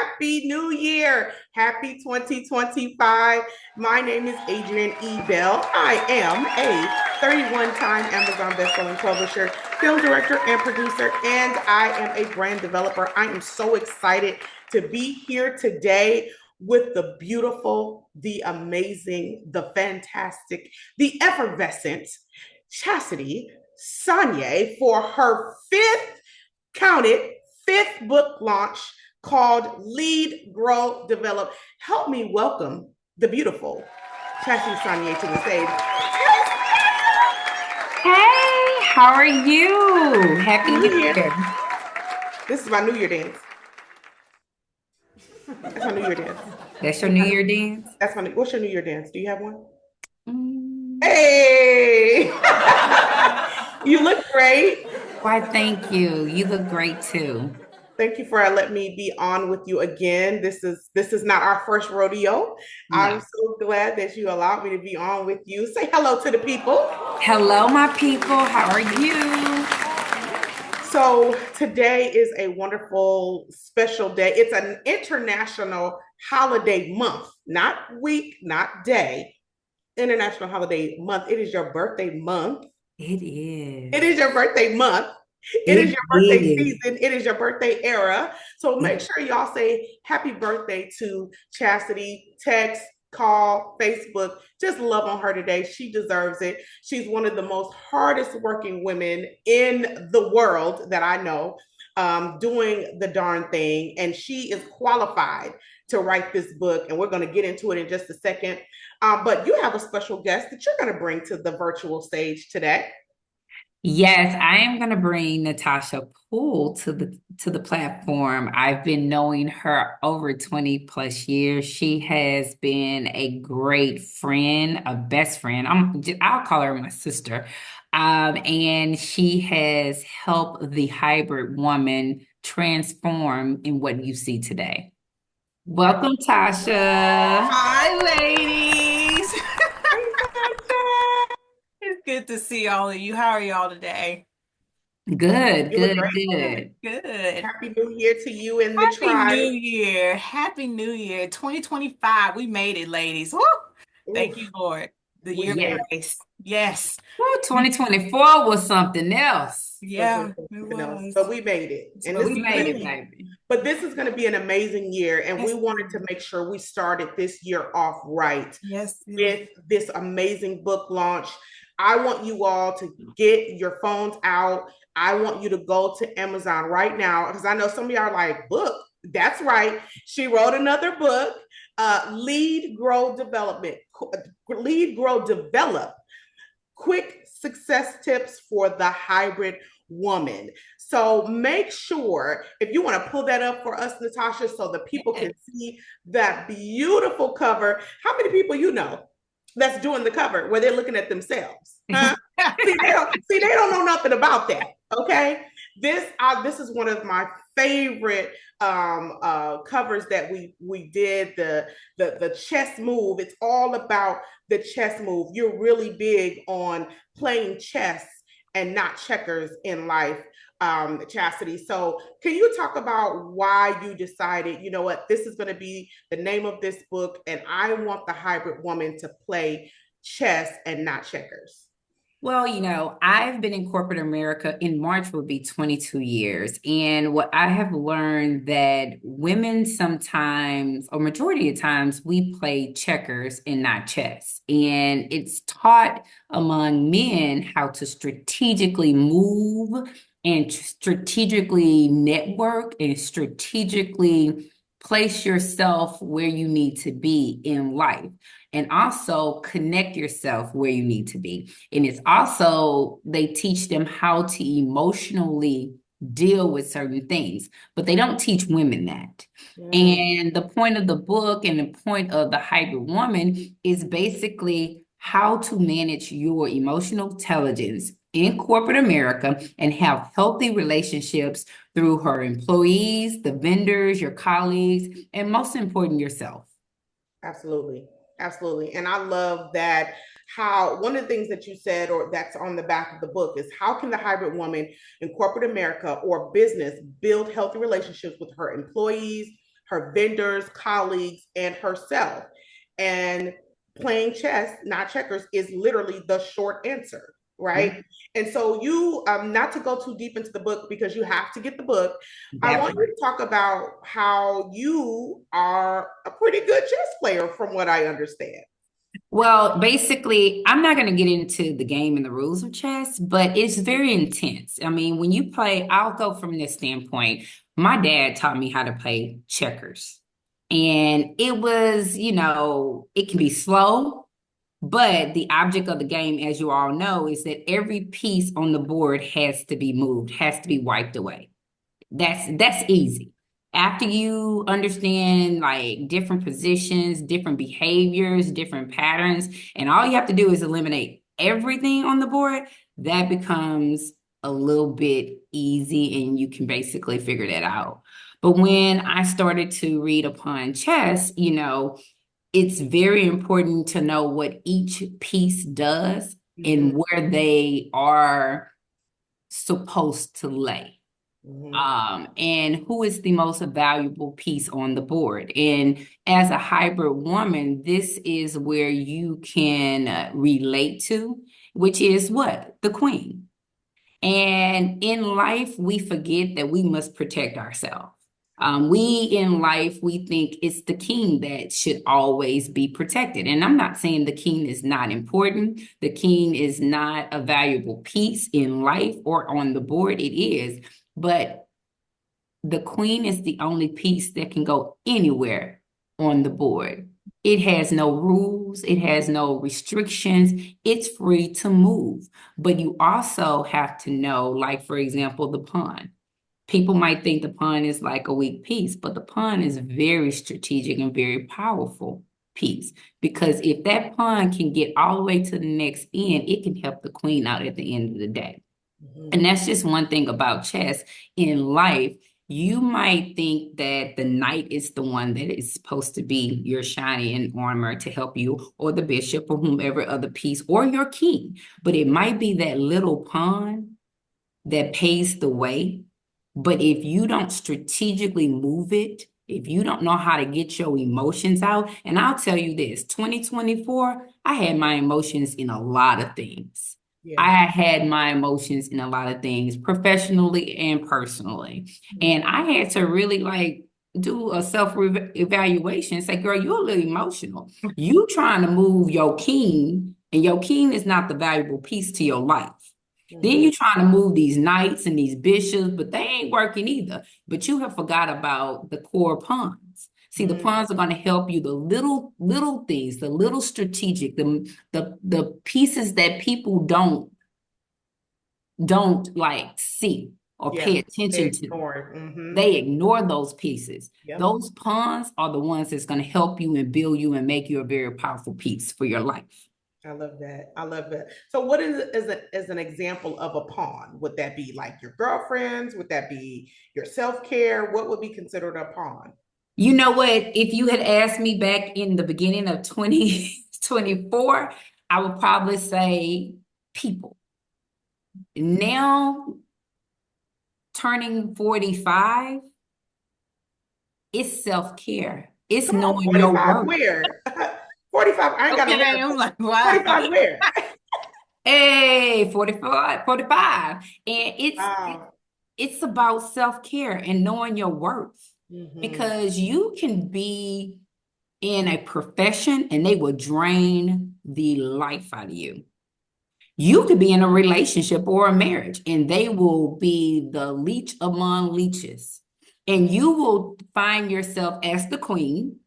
Happy New Year. Happy 2025. My name is Adrienne E. Bell. I am a 31-time Amazon bestselling publisher, film director, and producer, and I am a brand developer. I am so excited to be here today with the beautiful, the amazing, the fantastic, the effervescent Chastity Sonier for her count it, fifth book launch called Lead, Grow, Develop. Help me welcome the beautiful Chastity Sonier to the stage. Hey, how are you? Happy New New Year. Year. This is my New Year dance. That's my New Year dance. That's your New Year dance? What's your New Year dance? Do you have one? Mm. Hey, you look great. Why, thank you. You look great too. Thank you for letting me be on with you again. This is not our first rodeo. I'm No. so glad that you allowed me to be on with you. Say hello to the people. Hello, my people. How are you? So today is a wonderful special day. It's an international holiday month, not week, not day. International holiday month. It is your birthday month. It It is. is your birthday month. It is It your birthday is. season. It is your birthday era. So make It, sure y'all say happy birthday to Chastity. Text, call, Facebook. Just love on her today. She deserves it. She's one of the most hardest working women in the world that I know, doing the darn thing. And she is qualified to write this book. And we're going to get into it in just a second. But you have a special guest that you're going to bring to the virtual stage today. yes, I am going to bring Natasha Poole to the platform. I've been knowing her over 20 plus years. She has been a great friend, a best friend. I'll call her my sister. And she has helped the hybrid woman transform in what you see today. Welcome, Tasha. Hi, ladies. Hey, Sasha. It's good to see all of you. How are y'all today? Good, You look good, great. Good, good. good. Happy New Year to you and the Happy New tribe. Year. Happy New Year. 2025. We made it, ladies. Woo! Thank you, Oof, Lord. The we year of made Yes. it. grace. Yes. Well, 2024 was something else. Yeah, it 2020 else, was. but we made it, and But this We is we gonna made it, did. be. baby. But this is gonna be an amazing year, and we Yes, wanted to make sure we started this year off right yes. with this amazing book launch. I want you all to get your phones out. I want you to go to Amazon right now because I know some of y'all are like, book. That's right. She wrote another book, Lead, Grow, Development, Lead, Grow, Develop, quick success tips for the hybrid woman. So make sure if you want to pull that up for us, Natasha, so the people can see that beautiful cover. How many people you know that's doing the cover where they're looking at themselves? Huh? They don't know nothing about that. Okay. This is one of my favorite covers that we did the chess move. It's all about the chess move. You're really big on playing chess and not checkers in life, Chastity. So, can you talk about why you decided, you know what, this is going to be the name of this book, and I want the hybrid woman to play chess and not checkers? Well, I've been in corporate America. In March will be 22 years. And what I have learned that women sometimes, or majority of times, we play checkers and not chess. And it's taught among men how to strategically move and strategically network and strategically place yourself where you need to be in life and also connect yourself where you need to be. And it's also, they teach them how to emotionally deal with certain things, but they don't teach women that. Mm. And the point of the book and the point of the hybrid woman is basically how to manage your emotional intelligence in corporate America and have healthy relationships through her employees, the vendors, your colleagues, and most important, yourself. Absolutely. Absolutely. And I love that how one of the things that you said, or that's on the back of the book, is how can the hybrid woman in corporate America or business build healthy relationships with her employees, her vendors, colleagues, and herself. And playing chess, not checkers, is literally the short answer, right? Mhm. And so you, not to go too deep into the book because you have to get the book. I That want you part. to talk about how you are a pretty good chess player, from what I understand. Well, basically, I'm not going to get into the game and the rules of chess, but it's very intense. I mean, when you play, I'll go from this standpoint. My dad taught me how to play checkers. And it was, it can be slow, but the object of the game, as you all know, is that every piece on the board has to be moved, has to be wiped away. That's easy. After you understand like different positions, different behaviors, different patterns, and all you have to do is eliminate everything on the board, that becomes a little bit easy and you can basically figure that out. But when I started to read upon chess, it's very important to know what each piece does Mm-hmm. and where they are supposed to lay, Mm-hmm. and who is the most valuable piece on the board. And as a hybrid woman, this is where you can relate to, which is what? The queen. And in life, we forget that we must protect ourselves. We in life, we think it's the king that should always be protected. And I'm not saying the king is not important. The king is not a valuable piece in life or on the board. It is. But the queen is the only piece that can go anywhere on the board. It has no rules, it has no restrictions, it's free to move. But you also have to know, like, for example, the pawn. People might think the pawn is like a weak piece, but the pawn is very strategic and very powerful piece because if that pawn can get all the way to the next end, it can help the queen out at the end of the day. Mm-hmm. And that's just one thing about chess. In life, you might think that the knight is the one that is supposed to be your shiny in armor to help you, or the bishop, or whomever other piece, or your king. But it might be that little pawn that pays the way. But if you don't strategically move it, if you don't know how to get your emotions out, and I'll tell you this, 2024, I had my emotions in a lot of things. Yeah. I had my emotions in a lot of things, professionally and personally. And I had to really like do a self-evaluation, say, girl, you're a little emotional. You trying to move your king, and your king is not the valuable piece to your life. Then Mm-hmm. you're trying to move these knights and these bishops, but they ain't working either. But you have forgot about the core pawns. See, the Mm-hmm. pawns are going to help you, the little things, the little strategic, the pieces that people don't like see or Yeah. pay They attention to. ignore it. Mm-hmm. They ignore those pieces. Yep. Those pawns are the ones that's going to help you and build you and make you a very powerful piece for your life. I love that. I love that. So, what is an example of a pawn? Would that be like your girlfriends? Would that be your self care? What would be considered a pawn? You know what? If you had asked me back in the beginning of 2024, I would probably say people. Now, turning 45, it's self-care. It's Come on, knowing your 45. worth. Where? 45. I ain't got no Okay, hair. I'm like, wow. 45 where? Hey, 45, 45. And Wow. it's about self-care and knowing your worth. Mm-hmm. Because you can be in a profession and they will drain the life out of you. You could be in a relationship or a marriage and they will be the leech among leeches. And you will find yourself as the queen,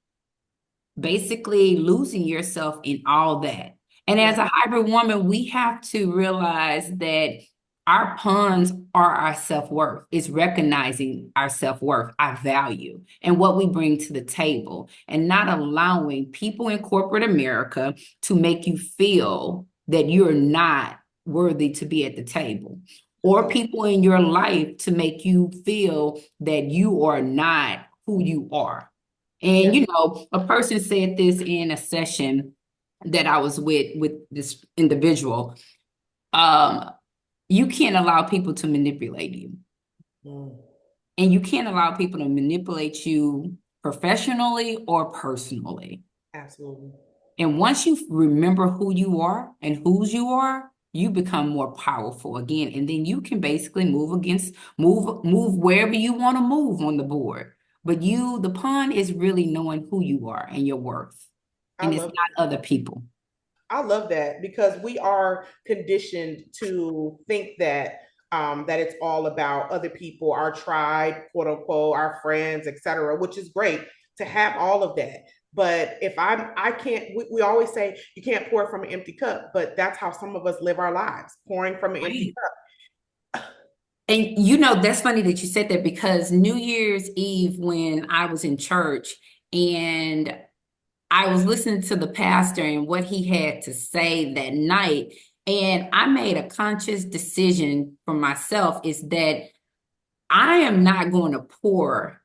basically losing yourself in all that. And Yeah. as a hybrid woman, we have to realize that our pawns are our self-worth. It's recognizing our self-worth, our value, and what we bring to the table, and not allowing people in corporate America to make you feel that you're not worthy to be at the table, or people in your life to make you feel that you are not who you are. And Yeah. a person said this in a session that I was with this individual. Um, you can't allow people to manipulate you. Mm. And you can't allow people to manipulate you professionally or personally. Absolutely. And once you remember who you are and whose you are, you become more powerful again. And then you can basically move wherever you want to move on the board. But the pawn is really knowing who you are and your worth. I And it's love not other people. I love that because we are conditioned to think that that it's all about other people, our tribe, quote unquote, our friends, etc., which is great to have all of that. But if I can't, we always say you can't pour from an empty cup, but that's how some of us live our lives, pouring from an empty Right. cup. And that's funny that you said that because New Year's Eve, when I was in church and I was listening to the pastor and what he had to say that night, and I made a conscious decision for myself is that I am not going to pour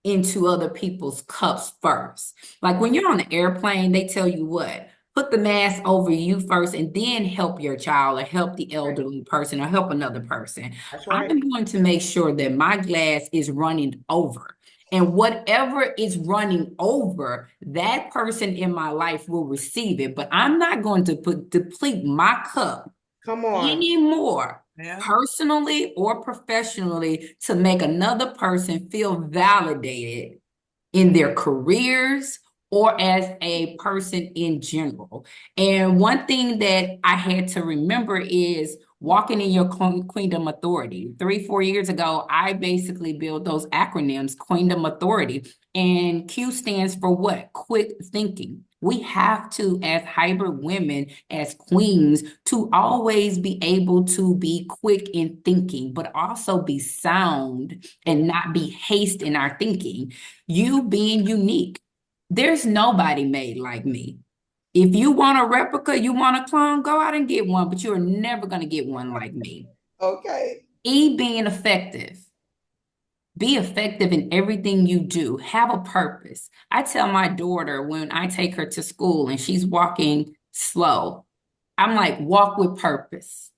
into other people's cups first. Like when you're on the airplane, they tell you what? Put the mask over you first and then help your child or help the Right. elderly person or help another person. That's I'm right. going to make sure that my glass is running over. And whatever is running over, that person in my life will receive it. But I'm not going to deplete my cup Come on. anymore, Yeah. personally or professionally, to make another person feel validated in their careers or as a person in general. And one thing that I had to remember is walking in your queendom authority. 3, 4 years ago, I basically built those acronyms, queendom authority. And Q stands for what? Quick thinking. We have to, as hybrid women, as queens, to always be able to be quick in thinking, but also be sound and not be haste in our thinking. You being unique. There's nobody made like me. If you want a replica, you want a clone, go out and get one, but you're never going to get one like me. Okay. Being effective. Be effective in everything you do. Have a purpose. I tell my daughter when I take her to school and she's walking slow, I'm like, walk with purpose.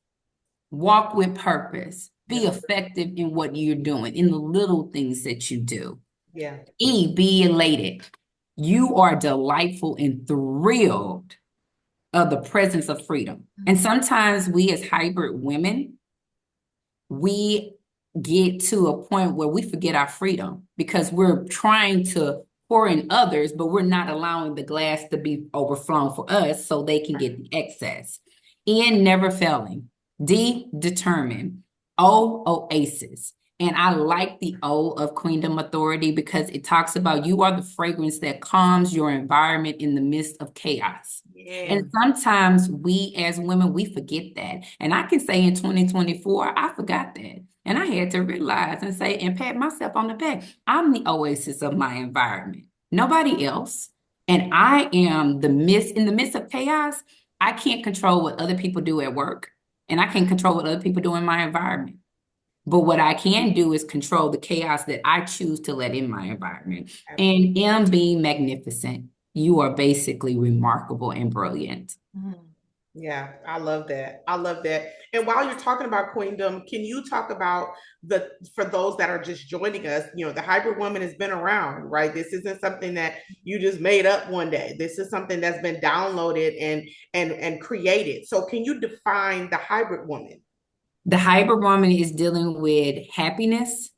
Walk with purpose. Be Yes. effective in what you're doing, in the little things that you do. Yeah. Be elated. You are delightful and thrilled of the presence of freedom. And sometimes we as hybrid women, we get to a point where we forget our freedom because we're trying to pour in others, but we're not allowing the glass to be overflown for us so they can get the excess. N, never failing. D, determined. O, oasis. And I like the O of Queendom Authority because it talks about you are the fragrance that calms your environment in the midst of chaos. Yeah. And sometimes we as women, we forget that. And I can say in 2024, I forgot that. And I had to realize and say and pat myself on the back. I'm the oasis of my environment, nobody else. And I am in the midst of chaos. I can't control what other people do at work, and I can't control what other people do in my environment. But what I can do is control the chaos that I choose to let in my environment. Absolutely. And M, being magnificent. You are basically remarkable and brilliant. Mhm. Yeah, I love that. I love that. And while you're talking about queendom, can you talk about for those that are just joining us, the hybrid woman has been around, right? This isn't something that you just made up one day. This is something that's been downloaded and created. So can you define the hybrid woman? The hybrid woman is dealing with happiness,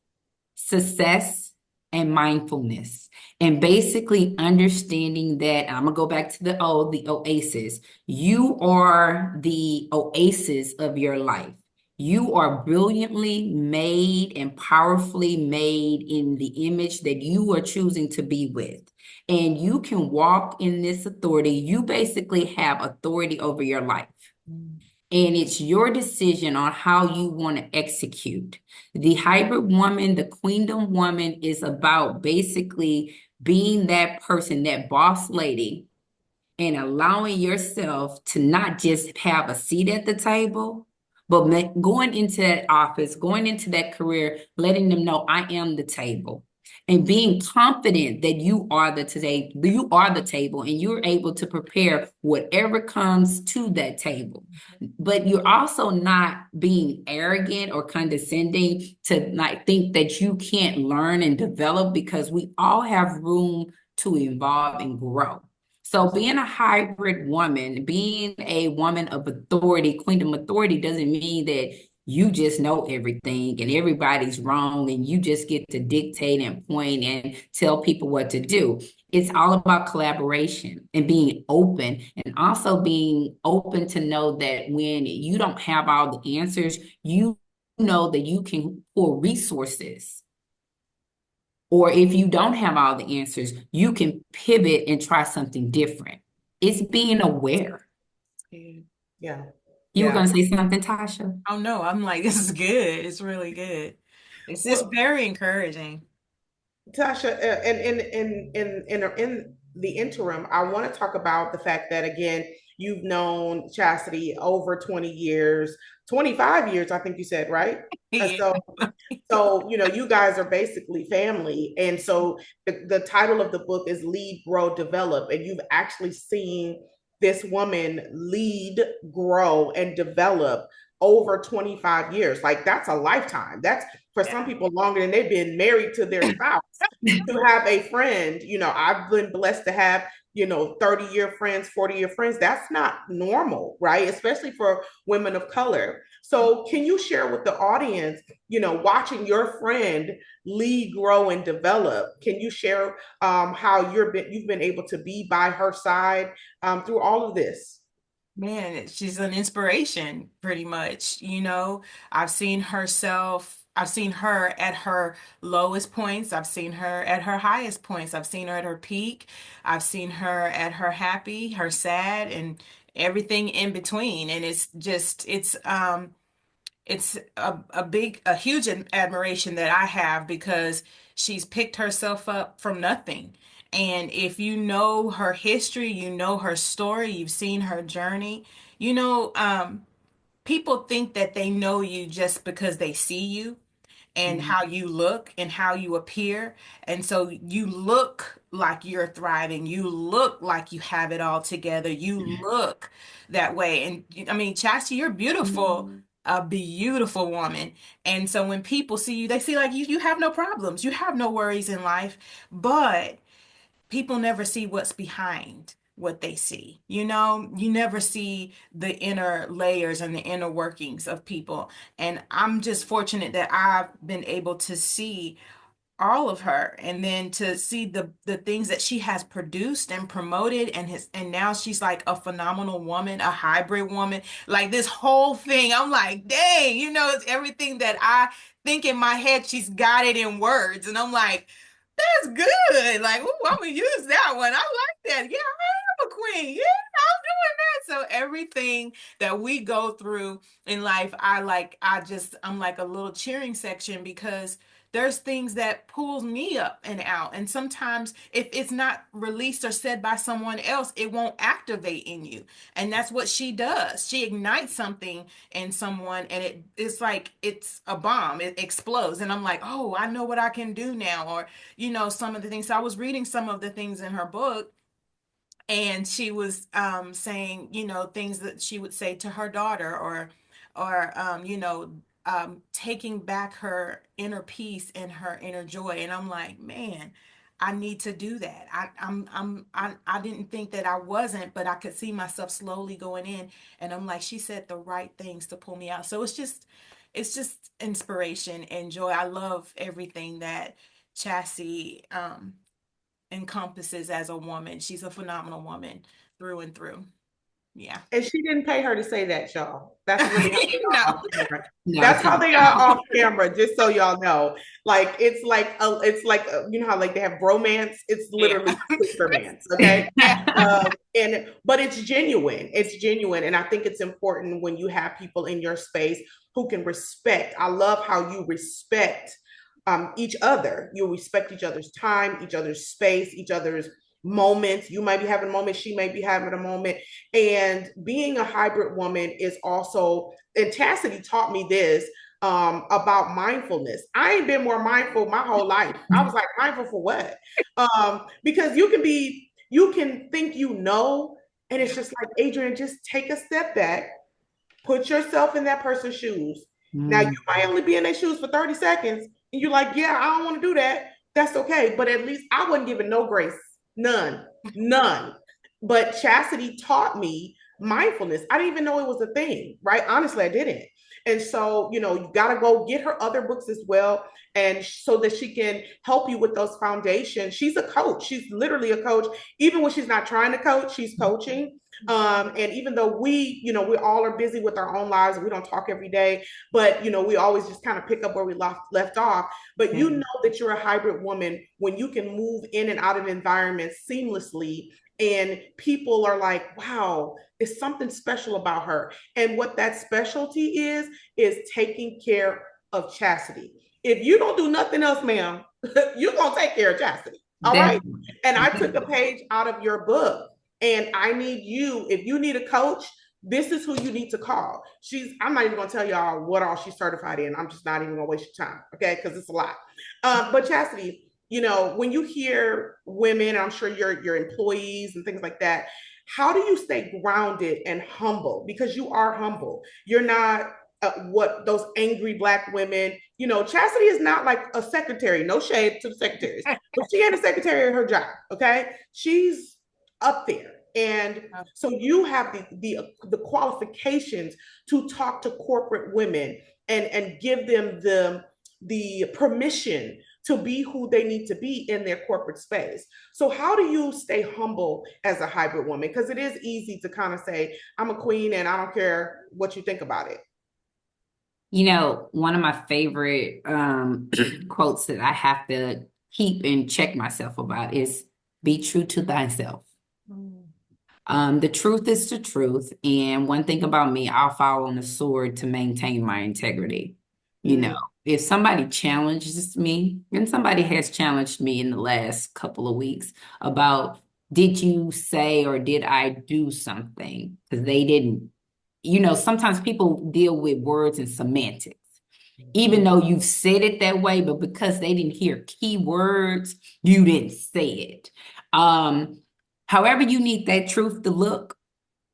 success, and mindfulness. And basically understanding that, I'm going to go back to the oasis. You are the oasis of your life. You are brilliantly made and powerfully made in the image that you are choosing to be with. And you can walk in this authority. You basically have authority over your life. And it's your decision on how you want to execute. The hybrid woman, the queendom woman, is about basically being that person, that boss lady, and allowing yourself to not just have a seat at the table, but going into that office, going into that career, letting them know I am the table. and being confident that you are the table and you're able to prepare whatever comes to that table. But you're also not being arrogant or condescending to like think that you can't learn and develop, because we all have room to evolve and grow. So being a hybrid woman, being a woman of authority, queen of authority, doesn't mean that you just know everything and everybody's wrong and you just get to dictate and point and tell people what to do. It's all about collaboration and being open, and also being open to know that when you don't have all the answers, you know that you can pour resources. Or if you don't have all the answers, you can pivot and try something different. It's being aware. Yeah. You were going to say something, Tasha? Oh no, I'm like, this is good. It's really good. It's just Well, very encouraging. Tasha, in the interim, I want to talk about the fact that again, you've known Chastity over 20 years, 25 years, I think you said, right? And Yeah. so you guys are basically family. And so the title of the book is Lead, Grow, Develop. And you've actually seen this woman lead, grow, and develop over 25 years. Like that's a lifetime. That's for some people longer than they've been married to their spouse. To have a friend, I've been blessed to have 30-year friends, 40-year friends. That's not normal, right? Especially for women of color. So can you share with the audience, watching your friend lead, grow, and develop? Can you share how you've been able to be by her side through all of this? Man, she's an inspiration, pretty much. I've seen her at her lowest points. I've seen her at her highest points. I've seen her at her peak. I've seen her at her happy, her sad, and everything in between. And it's a huge admiration that I have, because she's picked herself up from nothing. And if you know her history, you know her story, you've seen her journey, you know, people think that they know you just because they see you and Mhm. how you look and how you appear. And so you look like you're thriving. You look like you have it all together. You look that way. And I mean, Chastity, you're beautiful, a beautiful woman. And so when people see you, they see like you have no problems. You have no worries in life. But people never see what's behind what they see. You never see the inner layers and the inner workings of people. And I'm just fortunate that I've been able to see all of her, and then to see the things that she has produced and promoted, and now she's like a phenomenal woman, a hybrid woman. Like this whole thing, I'm like, dang, it's everything that I think in my head. She's got it in words, and I'm like, that's good. Like, ooh, I'm gonna use that one. I like that. Yeah, I am a queen. Yeah, I'm doing that. So everything that we go through in life, I'm like a little cheering section, because there's things that pulls me up and out. And sometimes if it's not released or said by someone else, it won't activate in you. And that's what she does. She ignites something in someone, and it's like it's a bomb. It explodes. And I'm like, oh, I know what I can do now. Or some of the things. So I was reading some of the things in her book, and she was saying, things that she would say to her daughter, or taking back her inner peace and her inner joy. And I'm like, man, I need to do that. I didn't think that I wasn't, but I could see myself slowly going in. And I'm like, she said the right things to pull me out. So it's just inspiration and joy. I love everything that Chassie encompasses as a woman. She's a phenomenal woman through and through. Yeah. And she didn't pay her to say that, y'all. That's really how they No. are off camera. No, That's how thank they are off camera. Just so y'all know, like you know how like they have bromance. It's Yeah. literally sistermance. Okay. Yeah. But it's genuine. It's genuine, and I think it's important when you have people in your space who can respect. I love how you respect each other. You respect each other's time, each other's space, each other's moments. You might be having a moment, she may be having a moment. And being a hybrid woman is also, and Chastity taught me this. about mindfulness. I ain't been more mindful my whole life. I was like, mindful for what? Because you can think you know, and it's just like, Adrian, just take a step back, put yourself in that person's shoes. Now, you Mm. might only be in their shoes for 30 seconds, and you're like, yeah, I don't want to do that. That's okay. But at least I wasn't given no grace. None. None. But Chastity taught me mindfulness. I didn't even know it was a thing, right? Honestly, I didn't. And so, you got to go get her other books as well. And so that she can help you with those foundations. She's a coach. She's literally a coach. Even when she's not trying to coach, she's coaching. And even though we all are busy with our own lives, we don't talk every day, but we always just kind of pick up where we left off. But you know that you're a hybrid woman when you can move in and out of environments seamlessly, and people are like, wow, it's something special about her. And what that specialty is taking care of Chastity. If you don't do nothing else, ma'am, you're gonna take care of Chastity. All right. Definitely. And I took a page out of your book. And I need you, if you need a coach, this is who you need to call. I'm not even gonna tell y'all what all she's certified in. I'm just not even gonna waste your time, okay? Because it's a lot. But Chastity, when you hear women, I'm sure your employees and things like that, how do you stay grounded and humble? Because you are humble. You're not what those angry Black women, Chastity is not like a secretary, no shade to the secretaries, but she ain't a secretary at her job, okay? She's up there. And so you have the qualifications to talk to corporate women and give them the permission to be who they need to be in their corporate space. So how do you stay humble as a hybrid woman? Because it is easy to kind of say, I'm a queen and I don't care what you think about it. One of my favorite quotes that I have to keep and check myself about is be true to thyself. The truth is the truth. And one thing about me, I'll fall on the sword to maintain my integrity. If somebody challenges me, and somebody has challenged me in the last couple of weeks about, did you say or did I do something? Because they didn't. Sometimes people deal with words and semantics, even though you've said it that way, but because they didn't hear key words, you didn't say it. However you need that truth to look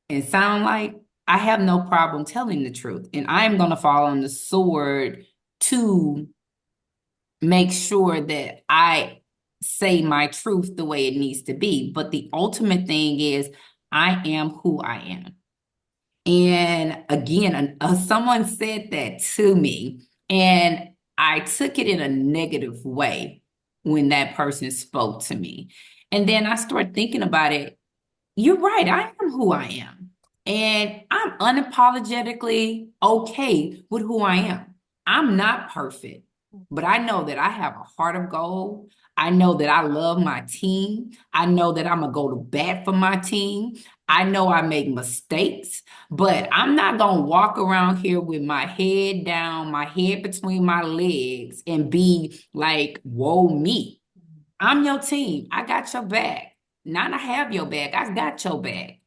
and sound like, I have no problem telling the truth. And I am going to fall on the sword to make sure that I say my truth the way it needs to be. But the ultimate thing is, I am who I am. And again, someone said that to me, and I took it in a negative way when that person spoke to me. And then I started thinking about it. You're right. I am who I am. And I'm unapologetically okay with who I am. I'm not perfect, but I know that I have a heart of gold. I know that I love my team. I know that I'm going to go to bat for my team. I know I make mistakes, but I'm not going to walk around here with my head down, my head between my legs, and be like, whoa, me. I'm your team. I got your back. Not I have your back. I got your back.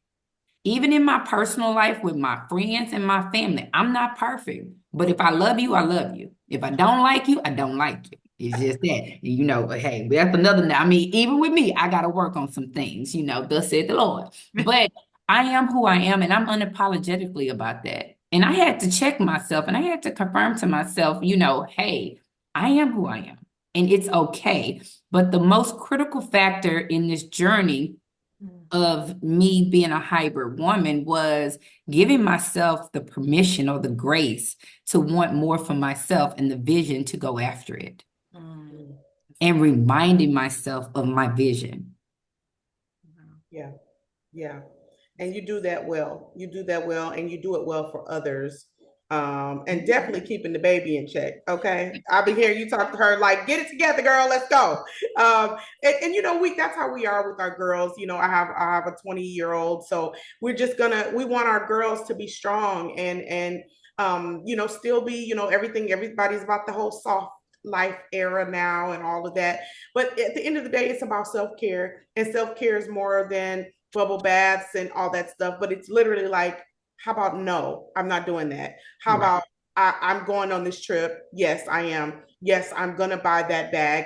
Even in my personal life with my friends and my family, I'm not perfect. But if I love you, I love you. If I don't like you, I don't like you. It's just that. Hey, that's another. I mean, even with me, I got to work on some things, thus said the Lord. But I am who I am, and I'm unapologetically about that. And I had to check myself and I had to confirm to myself, hey, I am who I am, and it's okay. But the most critical factor in this journey of me being a hybrid woman was giving myself the permission or the grace to want more for myself and the vision to go after it. And reminding myself of my vision. Yeah. Yeah. And you do that well. You do that well, and you do it well for others. And definitely keeping the baby in check. Okay. I'll be hearing you talk to her like, get it together, girl. Let's go. And that's how we are with our girls. I have a 20-year-old. So we want our girls to be strong and still be, everybody's about the whole soft life era now and all of that. But at the end of the day, it's about self-care, and self-care is more than bubble baths and all that stuff. But it's literally like, how about no, I'm not doing that? How about I'm going on this trip. Yes, I am. Yes, I'm gonna buy that bag.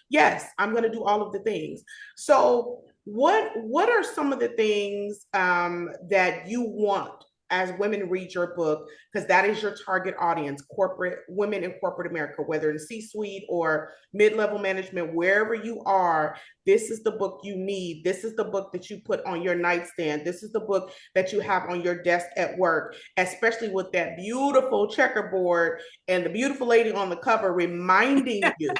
Yes, I'm gonna do all of the things. So what are some of the things that you want as women read your book? Because that is your target audience, corporate women in corporate America, whether in C-suite or mid-level management, wherever you are, this is the book you need. This is the book that you put on your nightstand. This is the book that you have on your desk at work, especially with that beautiful checkerboard and the beautiful lady on the cover reminding you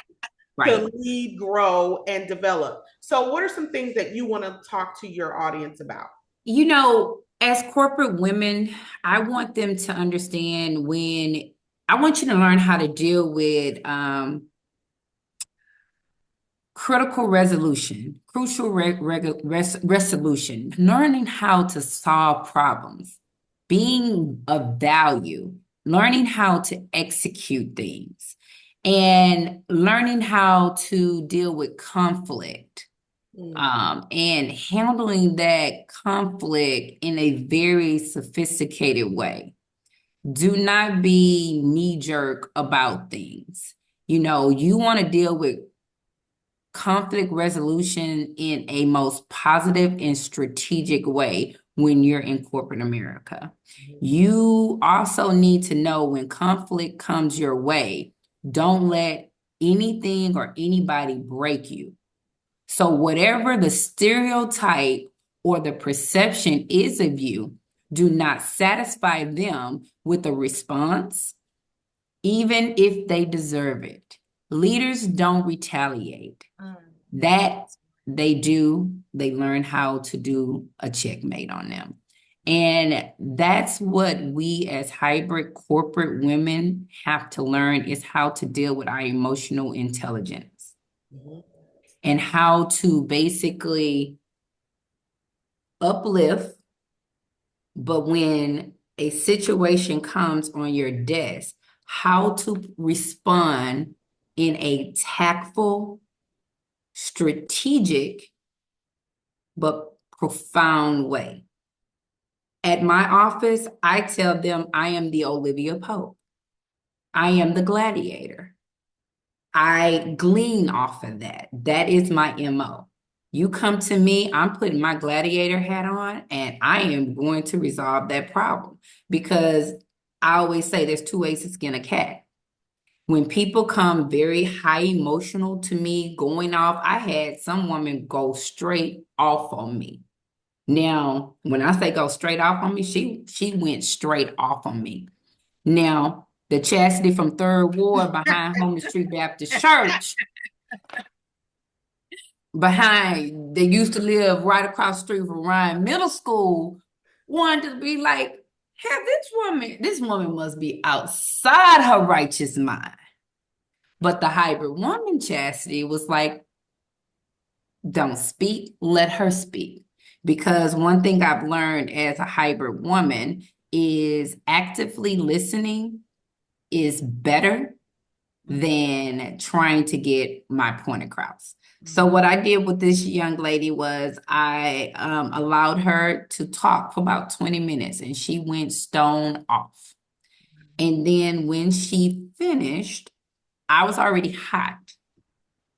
Right. to lead, grow, and develop. So, what are some things that you want to talk to your audience about? As corporate women, I want them to understand when I want you to learn how to deal with critical resolution, crucial resolution, learning how to solve problems, being of value, learning how to execute things, and learning how to deal with conflict. And handling that conflict in a very sophisticated way. Do not be knee jerk about things. You want to deal with conflict resolution in a most positive and strategic way when you're in corporate America. You also need to know when conflict comes your way, don't let anything or anybody break you. So, whatever the stereotype or the perception is of you, do not satisfy them with a response, even if they deserve it. Leaders don't retaliate. That they do, they learn how to do a checkmate on them. And that's what we as hybrid corporate women have to learn is how to deal with our emotional intelligence and how to basically uplift. But when a situation comes on your desk, how to respond in a tactful, strategic, but profound way. At my office, I tell them I am the Olivia Pope. I am the gladiator. I glean off of that. That is my MO. You come to me, I'm putting my gladiator hat on, and I am going to resolve that problem because I always say there's two ways to skin a cat. When people come very high emotional to me, going off, I had some woman go straight off on me. Now, when I say go straight off on me, she went straight off on me. Now, the Chastity from Third Ward behind Homeless Street Baptist Church, they used to live right across the street from Ryan Middle School, wanted to be like, hey, this woman must be outside her righteous mind. But the hybrid woman, Chastity, was like, don't speak, let her speak. Because one thing I've learned as a hybrid woman is actively listening is better than trying to get my point across. So what I did with this young lady was I allowed her to talk for about 20 minutes and she went stone off. And then when she finished, I was already hot.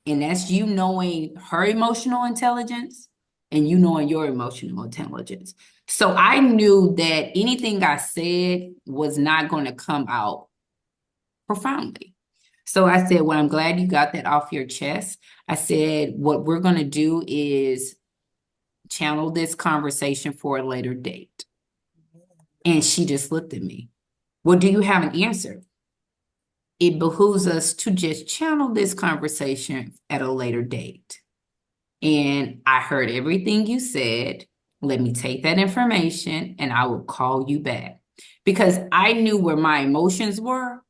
And that's you knowing her emotional intelligence and you knowing your emotional intelligence. So I knew that anything I said was not going to come out profoundly. So I said, well, I'm glad you got that off your chest. I said, what we're going to do is channel this conversation for a later date. And she just looked at me. Well, do you have an answer? It behooves us to just channel this conversation at a later date. And I heard everything you said. Let me take that information and I will call you back. Because I knew where my emotions were.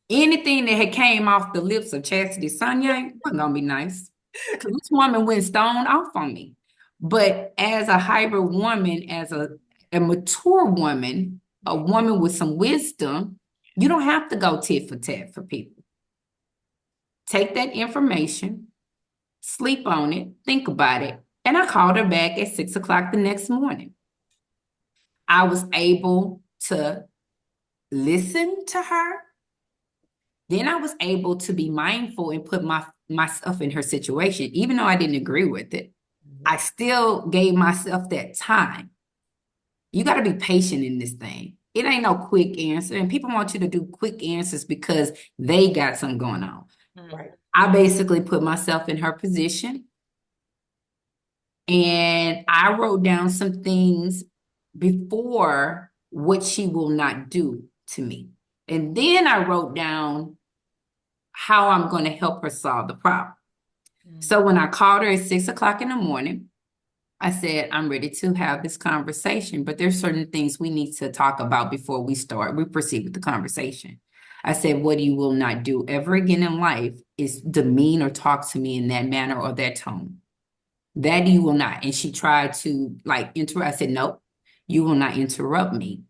Anything that had came off the lips of Chastity Sonier wasn't gonna be nice. Because this woman went stone off on me. But as a hybrid woman, as a mature woman, a woman with some wisdom, you don't have to go tit for tat for people. Take that information, sleep on it, think about it. And I called her back at 6 o'clock the next morning. I was able to listened to her, then I was able to be mindful and put myself in her situation. Even though I didn't agree with it, I still gave myself that time. You got to be patient in this thing. It ain't no quick answer. And people want you to do quick answers because they got something going on. Right. I basically put myself in her position and I wrote down some things before what she will not do to me. And then I wrote down how I'm going to help her solve the problem. So when I called her at 6 o'clock in the morning, I said, I'm ready to have this conversation, but there's certain things we need to talk about before we proceed with the conversation. I said, what you will not do ever again in life is demean or talk to me in that manner or that tone. That you will not. And she tried to interrupt. I said, nope, you will not interrupt me.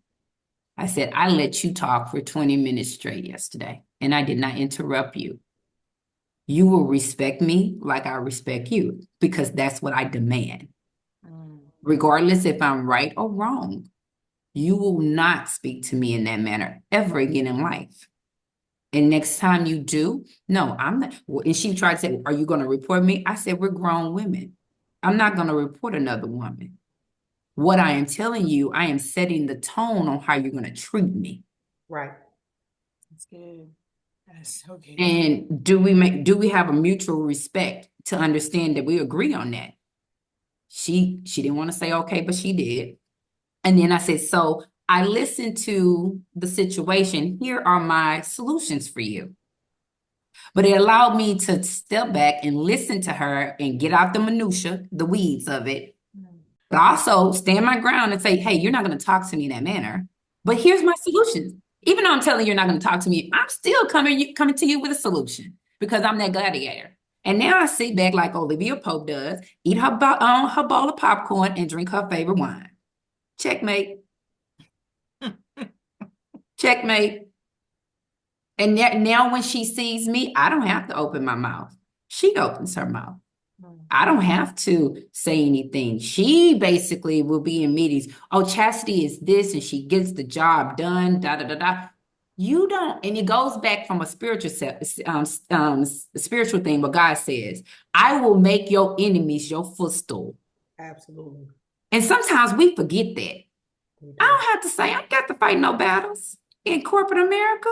I said, I let you talk for 20 minutes straight yesterday, and I did not interrupt you. You will respect me like I respect you, because that's what I demand. Regardless if I'm right or wrong, you will not speak to me in that manner ever again in life. And next time you do, no, I'm not. And she tried to say, are you going to report me? I said, we're grown women. I'm not going to report another woman. What I am telling you, I am setting the tone on how you're going to treat me. Right. That's good. That's so good. And do we have a mutual respect to understand that we agree on that? She didn't want to say okay, but she did. And then I said, so I listened to the situation. Here are my solutions for you. But it allowed me to step back and listen to her and get out the minutia, the weeds of it. But also stand my ground and say, hey, you're not going to talk to me in that manner. But here's my solutions. Even though I'm telling you you're not going to talk to me, I'm still coming to you with a solution because I'm that gladiator. And now I sit back like Olivia Pope does, eat her bowl of popcorn and drink her favorite wine. Checkmate. Checkmate. And now when she sees me, I don't have to open my mouth. She opens her mouth. I don't have to say anything. She basically will be in meetings. Oh, Chastity is this, and she gets the job done. Da da da da. You don't, and it goes back from a spiritual thing. What God says, I will make your enemies your footstool. Absolutely. And sometimes we forget that. I don't have to say I got to fight no battles in corporate America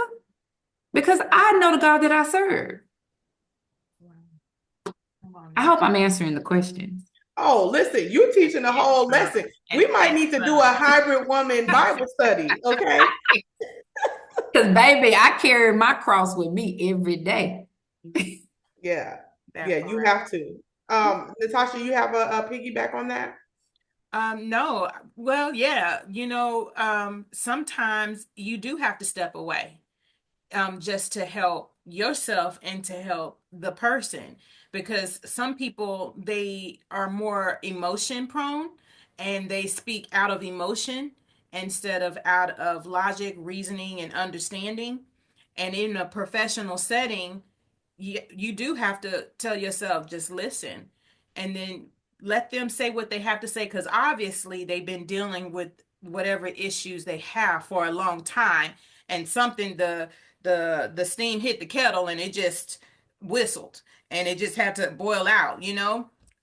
because I know the God that I serve. I hope I'm answering the questions. Oh, listen, you teaching the whole lesson. We might need to do a hybrid woman Bible study, okay? Because, baby, I carry my cross with me every day. Yeah. Yeah, you have to. Natasha, you have a piggyback on that? No. Well, yeah, sometimes you do have to step away just to help yourself and to help the person, because some people, they are more emotion prone and they speak out of emotion instead of out of logic, reasoning, and understanding. And in a professional setting, you do have to tell yourself, just listen, and then let them say what they have to say, because obviously they've been dealing with whatever issues they have for a long time, and something, the steam hit the kettle and it just whistled and it just had to boil out.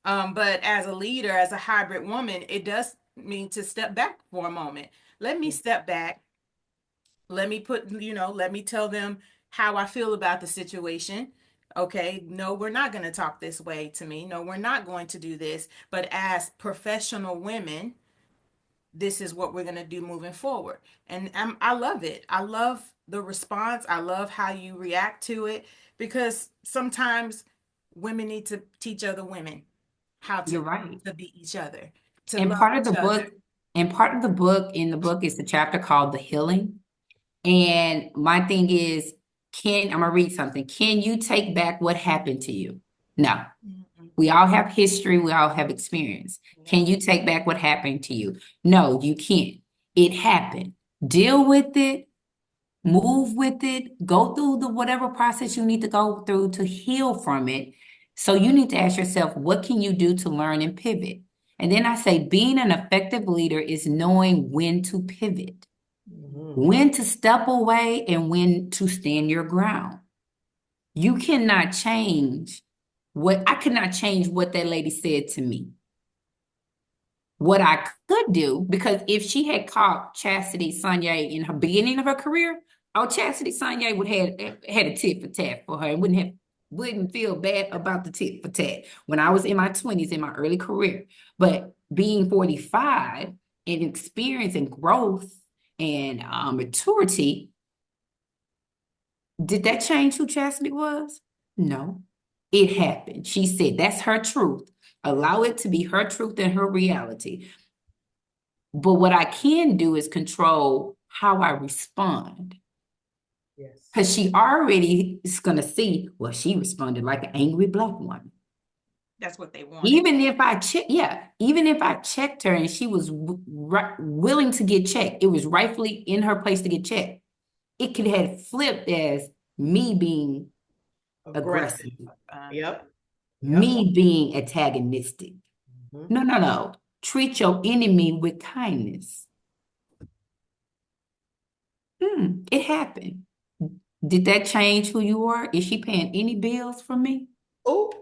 But as a leader, as a hybrid woman, it does mean to step back for a moment. Let me step back. Let me tell them how I feel about the situation. Okay, no, we're not going to talk this way to me. No, we're not going to do this. But as professional women, this is what we're going to do moving forward. And I love it. I love the response. I love how you react to it, because sometimes women need to teach other women how You're right. to be each other, to And love part of each the other. book, in the book is the chapter called The Healing. And my thing is, I'm gonna read something. Can you take back what happened to you? No. We all have history, we all have experience. Can you take back what happened to you? No, you can't. It happened. Deal with it, move with it, go through the whatever process you need to go through to heal from it. So you need to ask yourself, what can you do to learn and pivot? And then I say, being an effective leader is knowing when to pivot. when to step away and when to stand your ground. You cannot change I could not change what that lady said to me. What I could do, because if she had caught Chastity Sonier in her beginning of her career, oh, Chastity Sonier would have had a tit for tat for her and wouldn't feel bad about the tit for tat when I was in my 20s, in my early career. But being 45 and experiencing growth and maturity, did that change who Chastity was? No, it happened. She said that's her truth. Allow it to be her truth and her reality. But what I can do is control how I respond. Yes. Because she already is going to see, well, she responded like an angry Black woman. That's what they wanted. Even if I checked her and she was willing to get checked, it was rightfully in her place to get checked. It could have flipped as me being aggressive, Yep. me being antagonistic. No. Treat your enemy with kindness. It happened. Did that change who you are? Is she paying any bills for me? Oh,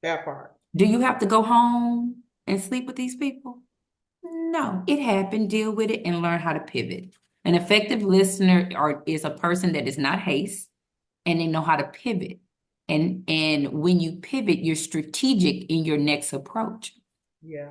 that part. Do you have to go home and sleep with these people? No, it happened. Deal with it and learn how to pivot. An effective listener is a person that is not haste and they know how to pivot. And when you pivot, you're strategic in your next approach. Yeah.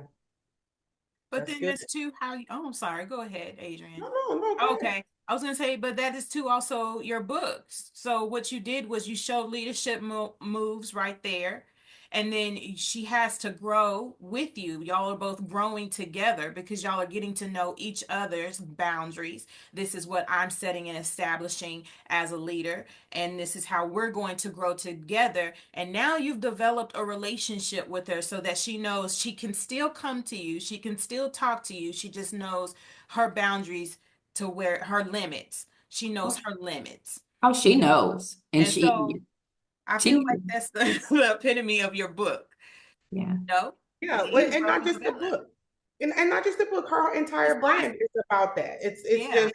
But then there's too I'm sorry, go ahead, Adrian. No. Okay. I was gonna say, but that is too also your books. So what you did was you showed leadership moves right there. And then she has to grow with you. Y'all are both growing together because y'all are getting to know each other's boundaries. This is what I'm setting and establishing as a leader. And this is how we're going to grow together. And now you've developed a relationship with her so that she knows she can still come to you. She can still talk to you. She just knows her boundaries, to where her limits. She knows her limits. Oh, she knows. And so I feel like knows. that's the epitome of your book. Yeah. No? Yeah, and not just the book. And not just the book, her entire brand is about that. It's just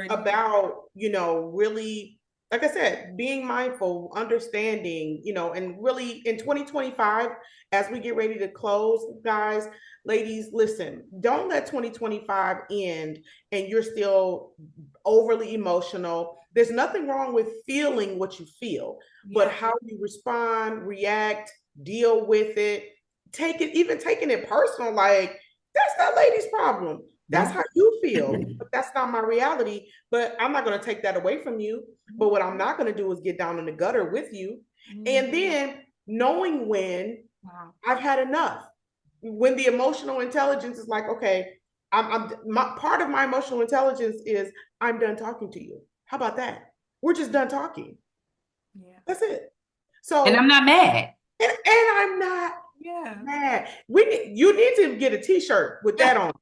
about, really, like I said, being mindful, understanding, and really in 2025, as we get ready to close, guys, ladies, listen, don't let 2025 end and you're still overly emotional. There's nothing wrong with feeling what you feel, but how you respond, react, deal with it, even taking it personal, like that's that lady's problem. That's how you feel, but that's not my reality. But I'm not going to take that away from you. But what I'm not going to do is get down in the gutter with you. And then knowing when I've had enough, when the emotional intelligence is like, okay, part of my emotional intelligence is I'm done talking to you. How about that? We're just done talking. Yeah, that's it. So, and I'm not mad. And I'm not mad. You need to get a T-shirt with that on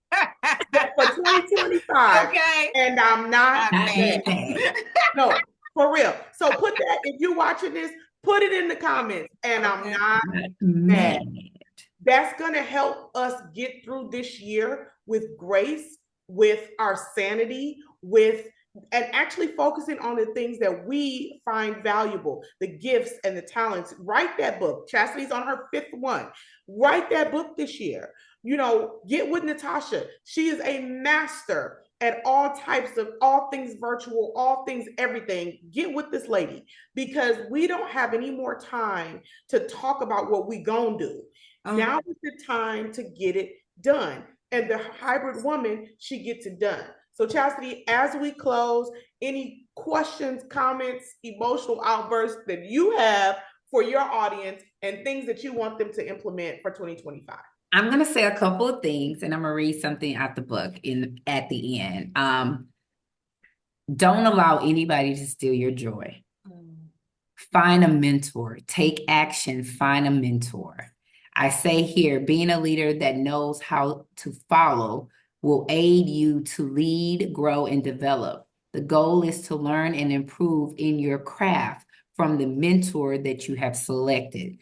for 2025. Okay. And I'm not mad. No, for real. So put that, if you're watching this, put it in the comments. And I'm not mad. That's going to help us get through this year with grace, with our sanity, and actually focusing on the things that we find valuable, the gifts and the talents. Write that book. Chastity's on her 5th one. Write that book this year. Get with Natasha. She is a master at all things virtual, all things everything. Get with this lady because we don't have any more time to talk about what we gonna do. Now is the time to get it done. And the hybrid woman, she gets it done. So Chastity, as we close, any questions, comments, emotional outbursts that you have for your audience and things that you want them to implement for 2025? I'm going to say a couple of things and I'm going to read something out the book at the end. Don't allow anybody to steal your joy. Find a mentor. Take action. Find a mentor. I say here, being a leader that knows how to follow will aid you to lead, grow, and develop. The goal is to learn and improve in your craft from the mentor that you have selected.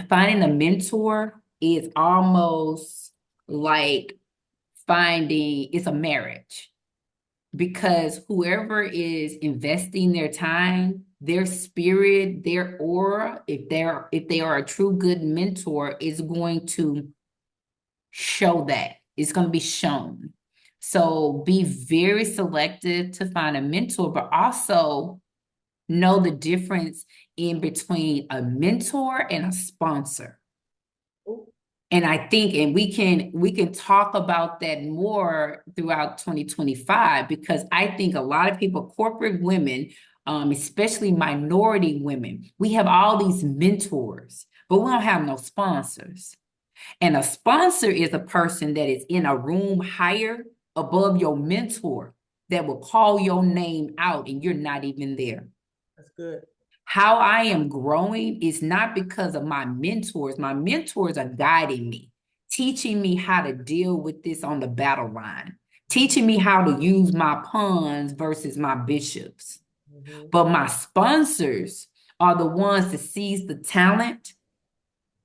Finding a mentor is almost like it's a marriage. because whoever is investing their time, their spirit, their aura, if they are a true good mentor, is going to show that. It's going to be shown. So be very selective to find a mentor, but also know the difference in between a mentor and a sponsor. And I think, and we can talk about that more throughout 2025, because I think a lot of people, corporate women, especially minority women, we have all these mentors, but we don't have no sponsors. And a sponsor is a person that is in a room higher above your mentor that will call your name out and you're not even there. That's good. How I am growing is not because of my mentors. My mentors are guiding me, teaching me how to deal with this on the battle line, teaching me how to use my pawns versus my bishops. Mm-hmm. But my sponsors are the ones that sees the talent.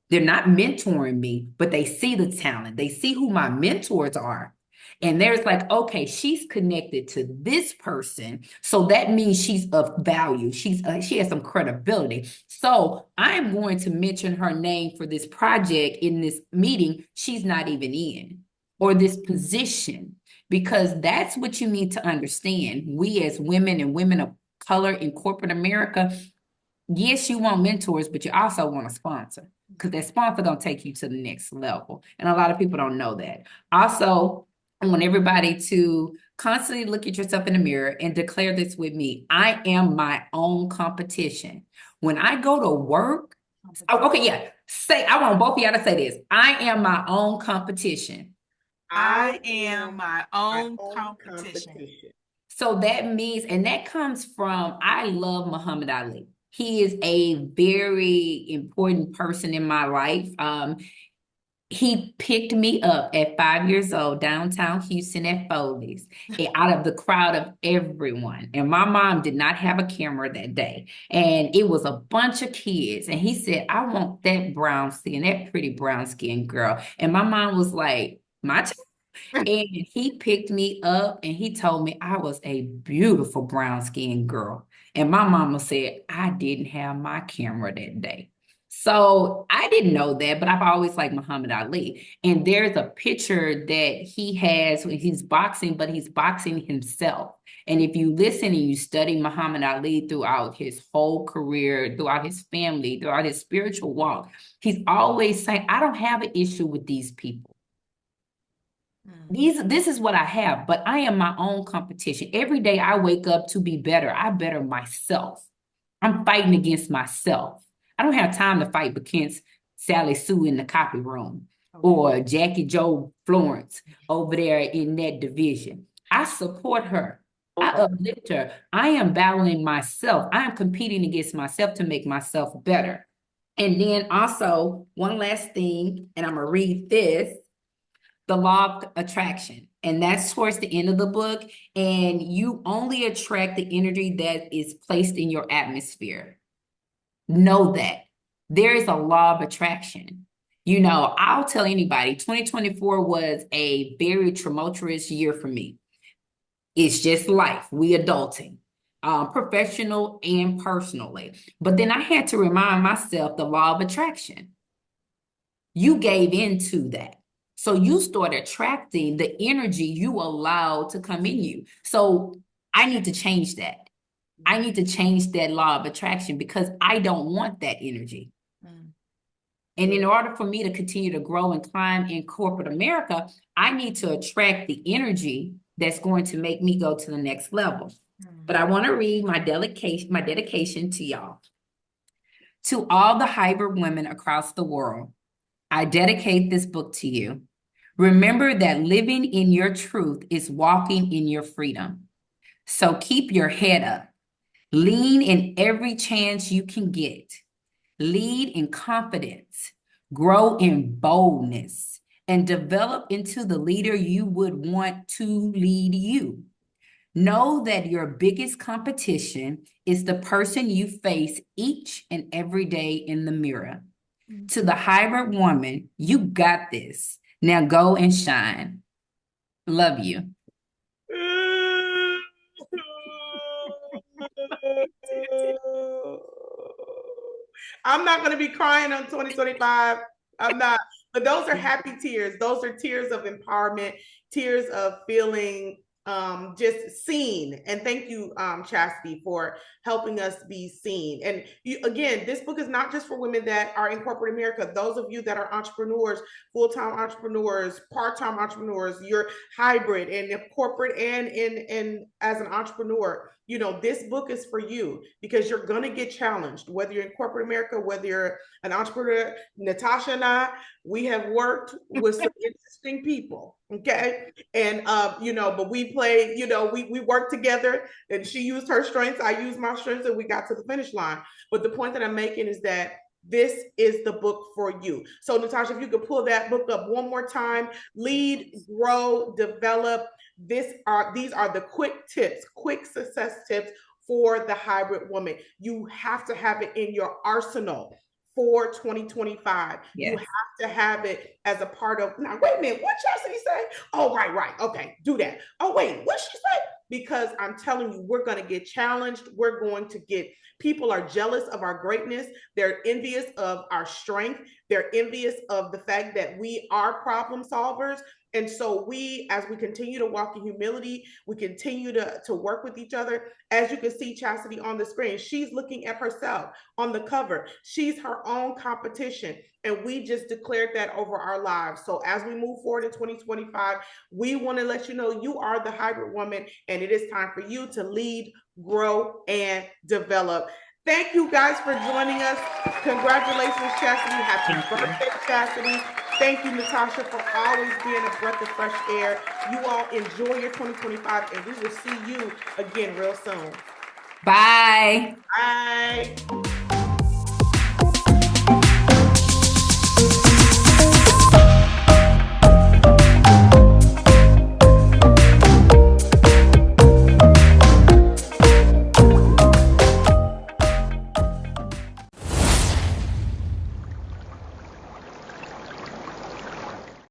They're not mentoring me, but they see the talent. They see who my mentors are. And there's like, okay, she's connected to this person. So that means she's of value. She has some credibility. So I'm going to mention her name for this project in this meeting she's not even in, or this position, because that's what you need to understand. We as women and women of color in corporate America, yes, you want mentors, but you also want a sponsor, because that sponsor gonna take you to the next level. And a lot of people don't know that. Also, I want everybody to constantly look at yourself in the mirror and declare this with me. I am my own competition. When I go to work, okay, yeah. I want both of y'all to say this. I am my own competition. I I am am my my own own competition. competition. So that means, and that comes from, I love Muhammad Ali. He is a very important person in my life. He picked me up at 5 years old downtown Houston at Foley's, out of the crowd of everyone. And my mom did not have a camera that day. And it was a bunch of kids. And he said, I want that brown skin, that pretty brown skin girl. And my mom was like, my child. And he picked me up and he told me I was a beautiful brown skinned girl. And my mama said I didn't have my camera that day. So I didn't know that, but I've always liked Muhammad Ali. And there's a picture that he has when he's boxing, but he's boxing himself. And if you listen and you study Muhammad Ali throughout his whole career, throughout his family, throughout his spiritual walk, he's always saying, I don't have an issue with these people. This is what I have, but I am my own competition. Every day I wake up to be better. I better myself. I'm fighting against myself. I don't have time to fight against Sally Sue in the copy room or Jackie Joe Florence over there in that division. I support her. I uplift her. I am battling myself. I am competing against myself to make myself better. And then also, one last thing, and I'm going to read this, the law of attraction. And that's towards the end of the book. And you only attract the energy that is placed in your atmosphere. Know that there is a law of attraction. You know, I'll tell anybody 2024 was a very tumultuous year for me. It's just life. We adulting, professional and personally. But then I had to remind myself the law of attraction. You gave into that. So you start attracting the energy you allow to come in you. So I need to change that. I need to change that law of attraction because I don't want that energy. And in order for me to continue to grow and climb in corporate America, I need to attract the energy that's going to make me go to the next level. But I want to read my dedication to y'all. To all the hybrid women across the world, I dedicate this book to you. Remember that living in your truth is walking in your freedom. So keep your head up. Lean in every chance you can get. Lead in confidence. Grow in boldness. And develop into the leader you would want to lead you. Know that your biggest competition is the person you face each and every day in the mirror. To the hybrid woman, you got this. Now go and shine. Love you. I'm not going to be crying on 2025. I'm not. But those are happy tears. Those are tears of empowerment, tears of feeling just seen. And thank you, Chastity, for helping us be seen. And again, this book is not just for women that are in corporate America. Those of you that are entrepreneurs, full-time entrepreneurs, part-time entrepreneurs, you're hybrid in corporate and in as an entrepreneur. This book is for you because you're going to get challenged, whether you're in corporate America, whether you're an entrepreneur. Natasha and I, we have worked with some interesting people. Okay. And, but we played, we worked together, and she used her strengths. I used my strengths, and we got to the finish line. But the point that I'm making is that this is the book for you. So Natasha, if you could pull that book up one more time, Lead, Grow, Develop. These are the quick tips, quick success tips for the hybrid woman. You have to have it in your arsenal for 2025. Yes. You have to have it as a part of. Now, wait a minute. What Chastity say? Oh, right. Okay, do that. Oh, wait. What she say? Because I'm telling you, we're going to get challenged. We're going to get. People are jealous of our greatness. They're envious of our strength. They're envious of the fact that we are problem solvers. And so as we continue to walk in humility, we continue to work with each other. As you can see Chastity on the screen, she's looking at herself on the cover. She's her own competition. And we just declared that over our lives. So as we move forward in 2025, we want to let you know you are the hybrid woman, and it is time for you to lead, grow, and develop. Thank you guys for joining us. Congratulations, Chastity. Happy birthday, Chastity. Thank you, Natasha, for always being a breath of fresh air. You all enjoy your 2025, and we will see you again real soon. Bye. Bye.